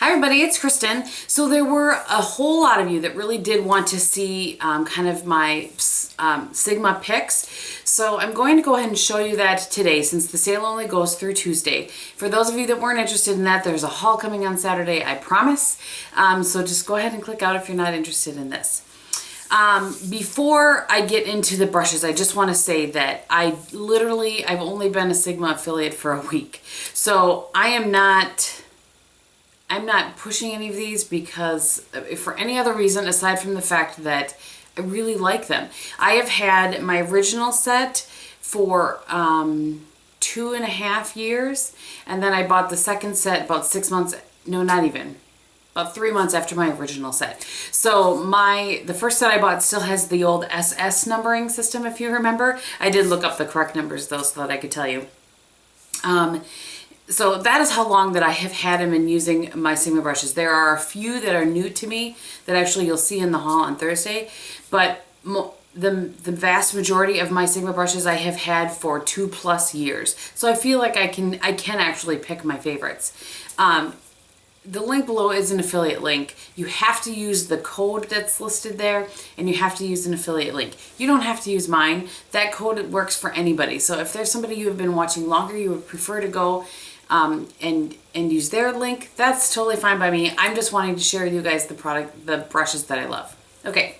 Hi everybody, it's Kristin. So there were a whole lot of you that really did want to see kind of my Sigma picks. So I'm going to go ahead and show you that today since the sale only goes through Tuesday. For those of you that weren't interested in that, there's a haul coming on Saturday, I promise. So just go ahead and click out if you're not interested in this. Before I get into the brushes, I just want to say that I've only been a Sigma affiliate for a week. So I'm not pushing any of these because for any other reason aside from the fact that I really like them. I have had my original set for 2.5 years, and then I bought the second set about 6 months, no, not even, about 3 months after my original set. So the first set I bought still has the old SS numbering system, if you remember. I did look up the correct numbers though so that I could tell you. So that is how long that I have had them and using my Sigma brushes. There are a few that are new to me that actually you'll see in the haul on Thursday, but the vast majority of my Sigma brushes I have had for 2+ years. So I feel like I can actually pick my favorites. The link below is an affiliate link. You have to use the code that's listed there, and you have to use an affiliate link. You don't have to use mine. That code works for anybody. So if there's somebody you have been watching longer, you would prefer to go and use their link, that's totally fine by me. I'm just wanting to share with you guys the brushes that I love. Okay,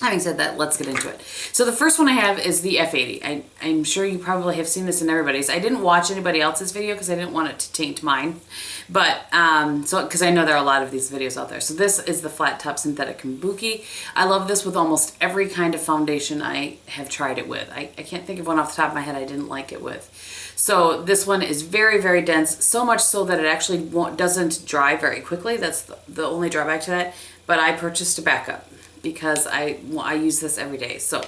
having said that, let's get into it. So the first one I have is the F80. I'm sure you probably have seen this in everybody's. I didn't watch anybody else's video because I didn't want it to taint mine, but because I know there are a lot of these videos out there. So this is the Flat Top Synthetic Kabuki. I love this with almost every kind of foundation I have tried it with. I can't think of one off the top of my head I didn't like it with. So this one is very, very dense, so much so that it actually doesn't dry very quickly. That's the only drawback to that. But I purchased a backup because I use this every day. So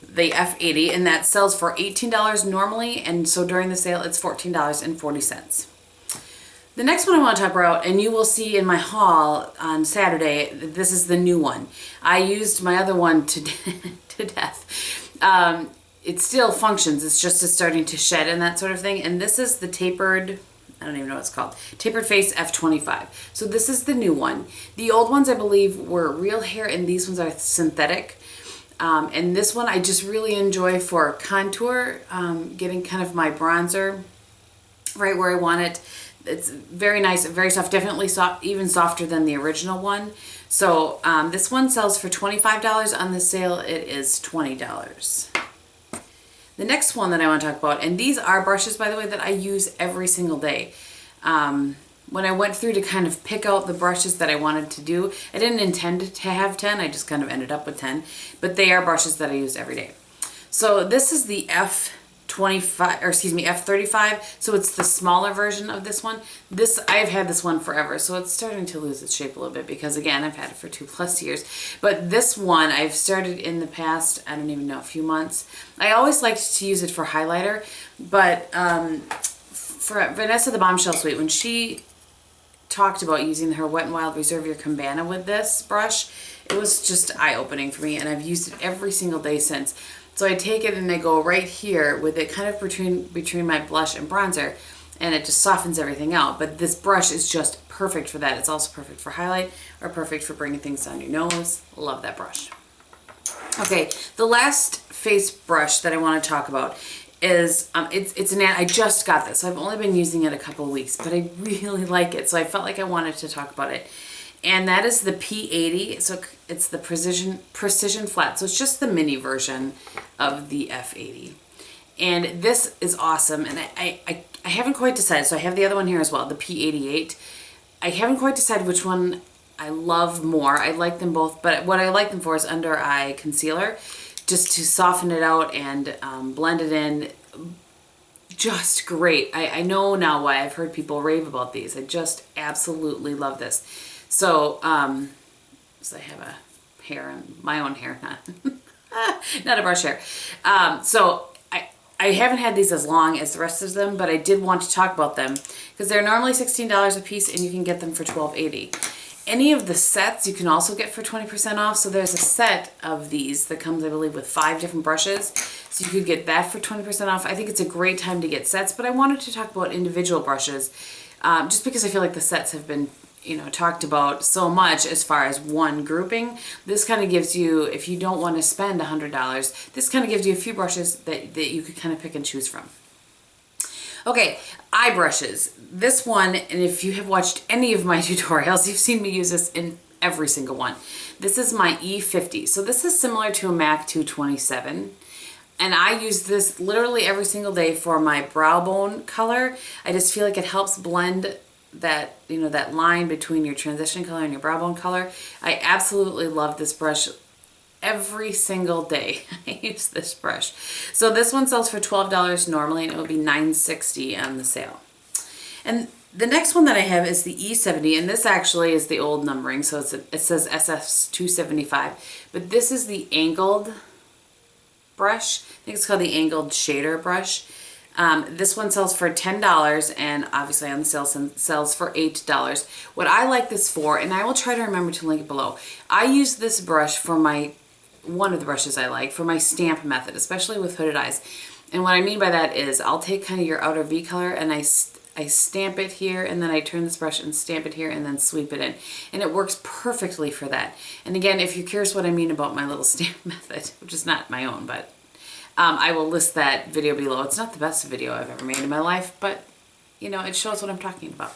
the F80, and that sells for $18 normally, and so during the sale it's $14.40. The next one I want to talk about, and you will see in my haul on Saturday, this is the new one. I used my other one to death. It still functions, it's just starting to shed and that sort of thing. And this is the tapered, I don't even know what it's called, Tapered Face F25. So this is the new one. The old ones I believe were real hair and these ones are synthetic. And this one I just really enjoy for contour, getting kind of my bronzer right where I want it. It's very nice, very soft, definitely soft, even softer than the original one. So this one sells for $25. On the sale it is $20. The next one that I want to talk about, and these are brushes, by the way, that I use every single day. When I went through to kind of pick out the brushes that I wanted to do, I didn't intend to have 10, I just kind of ended up with 10, but they are brushes that I use every day. So this is the F35, so it's the smaller version of this one. I've had this one forever, so it's starting to lose its shape a little bit because again, I've had it for 2+ years. But this one I've started in the past, I don't even know, a few months. I always liked to use it for highlighter, but for Vanessa the Bombshell Suite, when she talked about using her Wet n Wild Reserve Your Cabana with this brush, it was just eye-opening for me, and I've used it every single day since. So I take it and I go right here with it kind of between my blush and bronzer, and it just softens everything out. But this brush is just perfect for that. It's also perfect for highlight or perfect for bringing things down your nose. Love that brush. Okay, the last face brush that I want to talk about is, I just got this. So I've only been using it a couple of weeks, but I really like it. So I felt like I wanted to talk about it. And that is the P80, so it's the precision flat. So it's just the mini version of the F80. And this is awesome. And I haven't quite decided. So I have the other one here as well, the P88. I haven't quite decided which one I love more. I like them both, but what I like them for is under eye concealer, just to soften it out and blend it in. Just great. I know now why I've heard people rave about these. I just absolutely love this. So, so I have a hair, my own hair, not a brush hair. So I haven't had these as long as the rest of them, but I did want to talk about them because they're normally $16 a piece and you can get them for $12.80. Any of the sets you can also get for 20% off. So there's a set of these that comes, I believe, with 5 different brushes. So you could get that for 20% off. I think it's a great time to get sets, but I wanted to talk about individual brushes just because I feel like the sets have been talked about so much as far as one grouping. This kind of gives you, if you don't want to spend $100, this kind of gives you a few brushes that you could kind of pick and choose from. Okay, eye brushes. This one, and if you have watched any of my tutorials, you've seen me use this in every single one. This is my E50. So this is similar to a MAC 227. And I use this literally every single day for my brow bone color. I just feel like it helps blend that, that line between your transition color and your brow bone color. I absolutely love this brush. Every single day I use this brush. So this one sells for $12 normally, and it would be $9.60 on the sale. And the next one that I have is the E70, and this actually is the old numbering, so it says SF275, but this is the angled brush. I think it's called the angled shader brush. This one sells for $10, and obviously on the sale sells for $8. What I like this for, and I will try to remember to link it below, I use this brush for one of the brushes I like, for my stamp method, especially with hooded eyes. And what I mean by that is I'll take kind of your outer V color and I stamp it here, and then I turn this brush and stamp it here and then sweep it in. And it works perfectly for that. And again, if you're curious what I mean about my little stamp method, which is not my own, but I will list that video below. It's not the best video I've ever made in my life, but it shows what I'm talking about.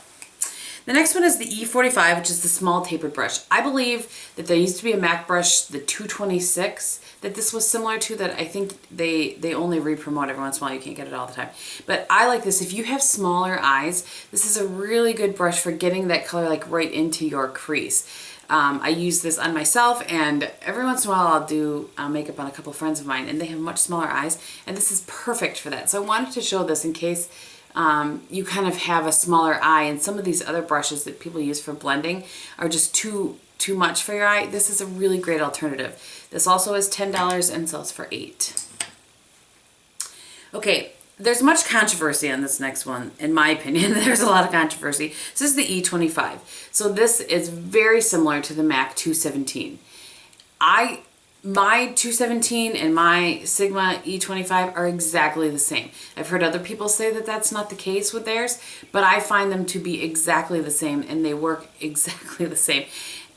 The next one is the E45, which is the small tapered brush. I believe that there used to be a MAC brush, the 226, that this was similar to, that I think they only re-promote every once in a while. You can't get it all the time. But I like this. If you have smaller eyes, this is a really good brush for getting that color like right into your crease. I use this on myself, and every once in a while I'll do makeup on a couple friends of mine, and they have much smaller eyes, and this is perfect for that. So I wanted to show this in case you kind of have a smaller eye, and some of these other brushes that people use for blending are just too much for your eye. This is a really great alternative. This also is $10 and sells for $8. Okay, there's much controversy on this next one, in my opinion. There's a lot of controversy. This is the E25. So this is very similar to the MAC 217. My 217 and my Sigma E25 are exactly the same. I've heard other people say that that's not the case with theirs, but I find them to be exactly the same, and they work exactly the same.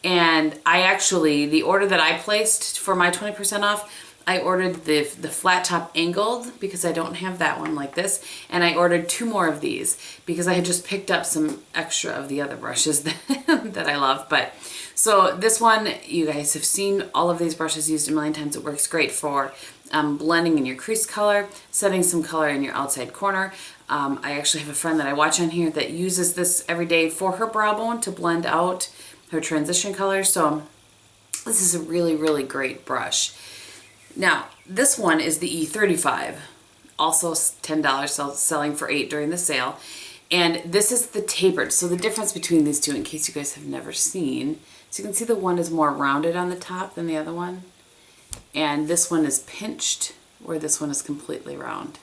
And the order that I placed for my 20% off, I ordered the flat top angled because I don't have that one like this, and I ordered 2 more of these because I had just picked up some extra of the other brushes that I love. But so this one, you guys have seen all of these brushes used a million times. It works great for blending in your crease color, setting some color in your outside corner. I actually have a friend that I watch on here that uses this every day for her brow bone to blend out her transition colors. So this is a really, really great brush. Now, this one is the E35, also $10, selling for $8 during the sale. And this is the tapered. So the difference between these two, in case you guys have never seen, so you can see the one is more rounded on the top than the other one. And this one is pinched, where this one is completely round.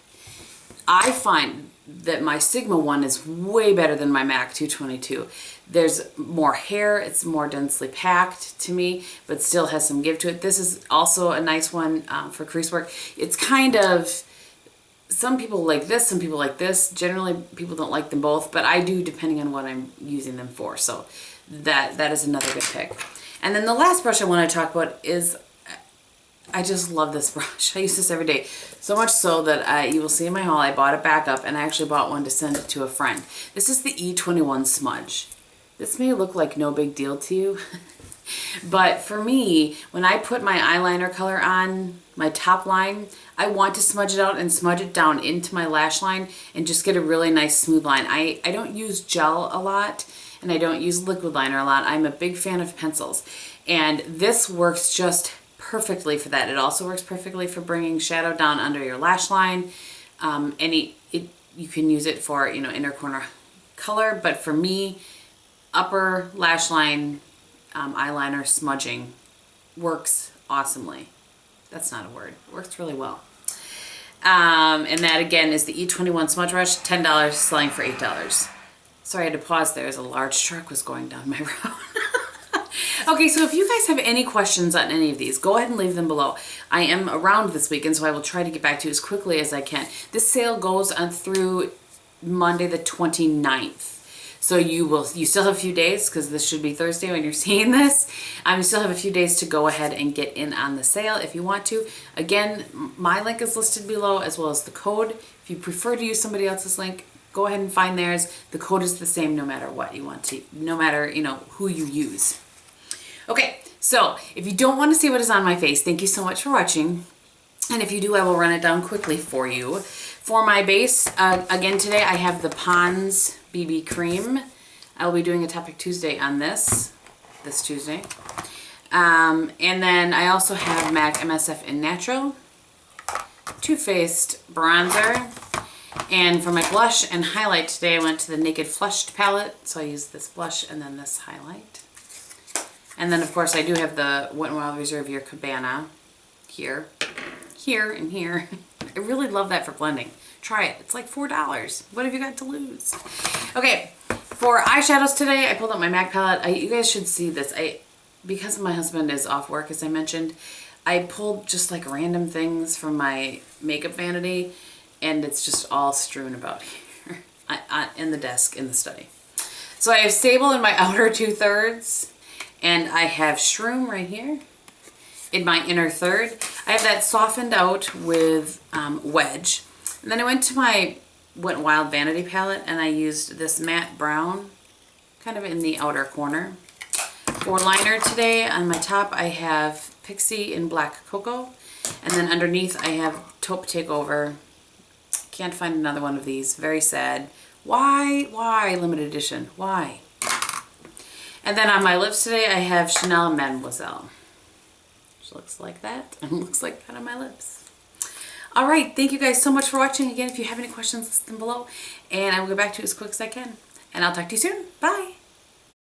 I find that my Sigma one is way better than my MAC 222. There's more hair, it's more densely packed to me, but still has some give to it. This is also a nice one for crease work. It's kind of, some people like this, some people like this. Generally, people don't like them both, but I do depending on what I'm using them for. So that is another good pick. And then the last brush I want to talk about is, I just love this brush. I use this every day. So much so that you will see in my haul, I bought it back up, and I actually bought one to send it to a friend. This is the E21 Smudge. This may look like no big deal to you, but for me, when I put my eyeliner color on my top line, I want to smudge it out and smudge it down into my lash line and just get a really nice smooth line. I don't use gel a lot, and I don't use liquid liner a lot. I'm a big fan of pencils, and this works just perfectly for that. It also works perfectly for bringing shadow down under your lash line. You can use it for, inner corner color, but for me, upper lash line eyeliner smudging works awesomely. That's not a word. It works really well. And that again is the E21 Smudge Brush, $10, selling for $8. Sorry, I had to pause there as a large truck was going down my road. Okay, so if you guys have any questions on any of these, go ahead and leave them below. I am around this weekend, so I will try to get back to you as quickly as I can. This sale goes on through Monday the 29th. So you still have a few days, because this should be Thursday when you're seeing this. You still have a few days to go ahead and get in on the sale if you want to. Again, my link is listed below as well as the code. If you prefer to use somebody else's link, go ahead and find theirs. The code is the same no matter what you want to, no matter, you know, who you use. Okay, so if you don't want to see what is on my face, thank you so much for watching. And if you do, I will run it down quickly for you. For my base, again today I have the Pond's BB Cream. I will be doing a Topic Tuesday on this Tuesday. And then I also have MAC MSF in Natural, Too Faced bronzer. And for my blush and highlight today, I went to the Naked Flushed palette. So I used this blush and then this highlight. And then of course I do have the Wet n Wild Reserve Your Cabana here, and here. I really love that for blending. Try it. It's like $4. What have you got to lose? Okay, for eyeshadows today, I pulled out my MAC palette. You guys should see this. Because my husband is off work, as I mentioned, I pulled just like random things from my makeup vanity, and it's just all strewn about here in the desk in the study. So I have Sable in my outer 2/3, and I have Shroom right here in my inner third. I have that softened out with Wedge. And then I went to my Wet n Wild Vanity palette and I used this matte brown kind of in the outer corner. For liner today, on my top I have Pixi in Black Cocoa. And then underneath I have Taupe Takeover. Can't find another one of these. Very sad. Why limited edition? Why? And then on my lips today I have Chanel Mademoiselle. Which looks like that and looks like that on my lips. All right, thank you guys so much for watching. Again, if you have any questions, list them below, and I will get back to you as quick as I can. And I'll talk to you soon. Bye.